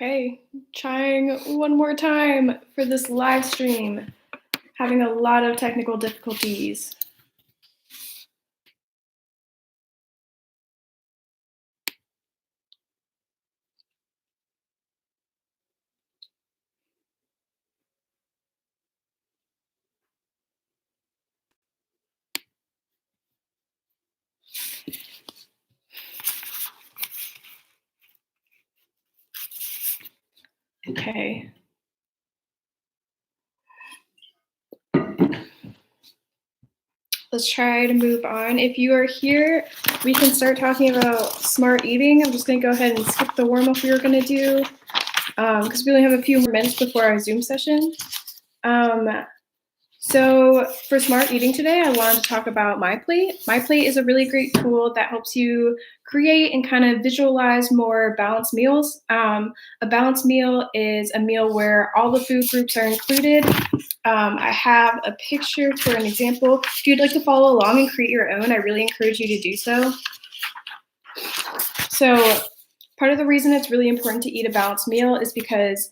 Okay, trying one more time for this live stream. Having a lot of technical difficulties. Okay. Let's try to move on. If you are here, we can start talking about smart eating. I'm just going to go ahead and skip the warm-up we were going to do because we only have a few more minutes before our Zoom session. So for smart eating today, I wanted to talk about MyPlate. MyPlate is a really great tool that helps you create and kind of visualize more balanced meals. A balanced meal is a meal where all the food groups are included. I have a picture for an example. If you'd like to follow along and create your own, I really encourage you to do so. So part of the reason it's really important to eat a balanced meal is because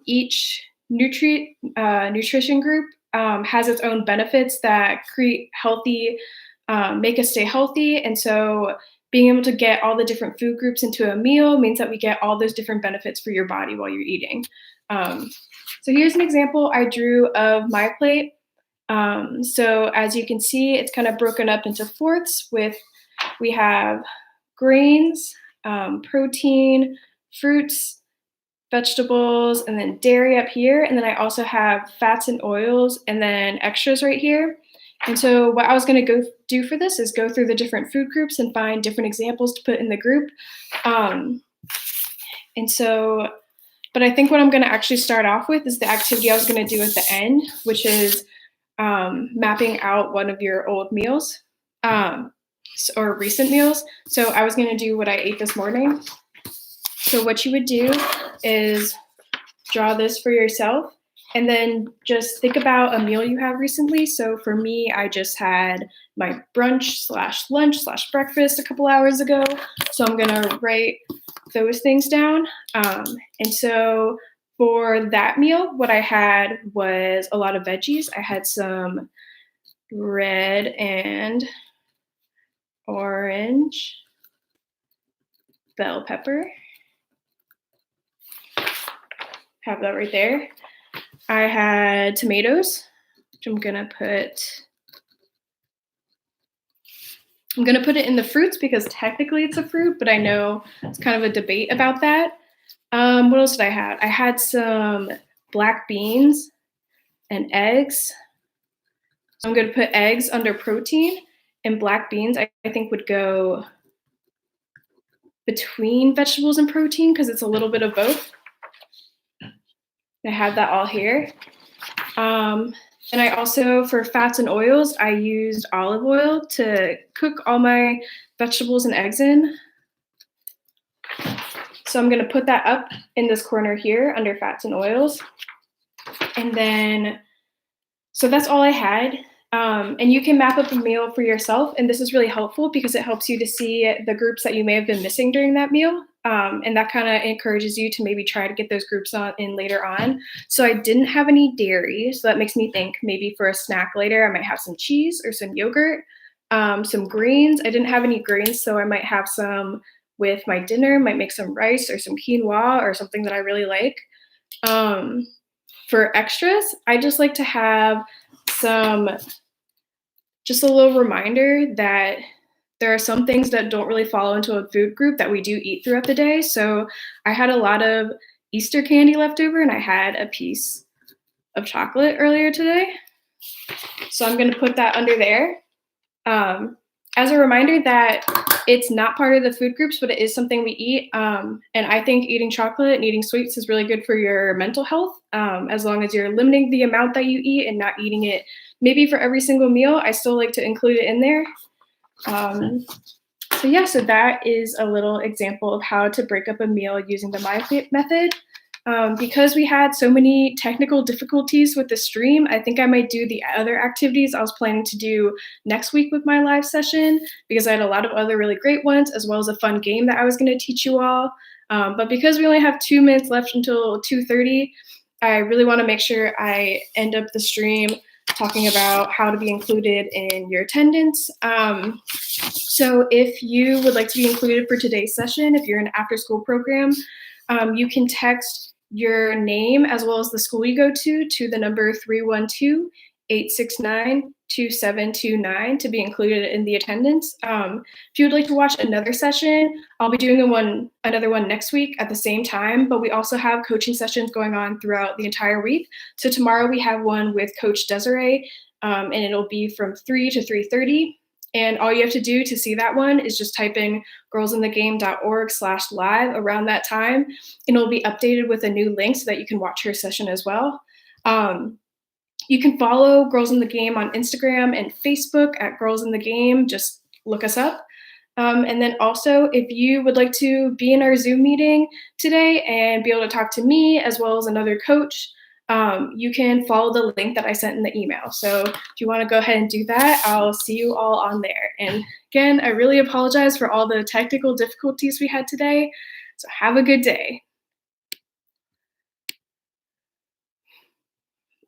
each nutrition group has its own benefits that create healthy, make us stay healthy. And so being able to get all the different food groups into a meal means that we get all those different benefits for your body while you're eating. So here's an example I drew of my plate. So as you can see, it's kind of broken up into fourths we have grains, protein, fruits, vegetables, and then dairy up here. And then I also have fats and oils and then extras right here. And so what I was going to do for this is go through the different food groups and find different examples to put in the group. But I think what I'm going to actually start off with is the activity I was going to do at the end, which is mapping out one of your old meals or recent meals. So I was going to do what I ate this morning. So what you would do is draw this for yourself and then just think about a meal you have recently. So for me, I just had my brunch/lunch/breakfast a couple hours ago. So I'm going to write those things down. And so for that meal, what I had was a lot of veggies. I had some red and orange bell pepper. Have that right there. I had tomatoes, which I'm gonna put it in the fruits because technically it's a fruit, but I know it's kind of a debate about that. What else did I have? I had some black beans and eggs. So I'm gonna put eggs under protein, and black beans I think would go between vegetables and protein because it's a little bit of both. I have that all here. And I also, for fats and oils, I used olive oil to cook all my vegetables and eggs in. So I'm going to put that up in this corner here under fats and oils. And then, so that's all I had. And you can map up a meal for yourself. And this is really helpful because it helps you to see the groups that you may have been missing during that meal. And that kind of encourages you to maybe try to get those groups in later on. So I didn't have any dairy. So that makes me think maybe for a snack later, I might have some cheese or some yogurt, some greens. I didn't have any grains, so I might have some with my dinner, might make some rice or some quinoa or something that I really like. For extras, I just like to have just a little reminder that there are some things that don't really fall into a food group that we do eat throughout the day. So I had a lot of Easter candy left over and I had a piece of chocolate earlier today. So I'm going to put that under there. As a reminder that it's not part of the food groups, but it is something we eat. And I think eating chocolate and eating sweets is really good for your mental health, as long as you're limiting the amount that you eat and not eating it maybe for every single meal. I still like to include it in there. So that is a little example of how to break up a meal using the MyPlate method. Because we had so many technical difficulties with the stream, I think I might do the other activities I was planning to do next week with my live session because I had a lot of other really great ones, as well as a fun game that I was going to teach you all. But because we only have 2 minutes left until 2:30, I really want to make sure I end up the stream talking about how to be included in your attendance. So if you would like to be included for today's session, if you're in an after-school program, you can text your name as well as the school you go to the number 312-869-2729 to be included in the attendance. If you would like to watch another session, I'll be doing another one next week at the same time, but we also have coaching sessions going on throughout the entire week. So tomorrow we have one with Coach Desiree, and it'll be from 3 to 3:30. And all you have to do to see that one is just type in girlsinthegame.org/live around that time, and it'll be updated with a new link so that you can watch her session as well. You can follow Girls in the Game on Instagram and Facebook at Girls in the Game. Just look us up. And then also, if you would like to be in our Zoom meeting today and be able to talk to me as well as another coach, you can follow the link that I sent in the email. So if you want to go ahead and do that, I'll see you all on there. And again, I really apologize for all the technical difficulties we had today. So have a good day.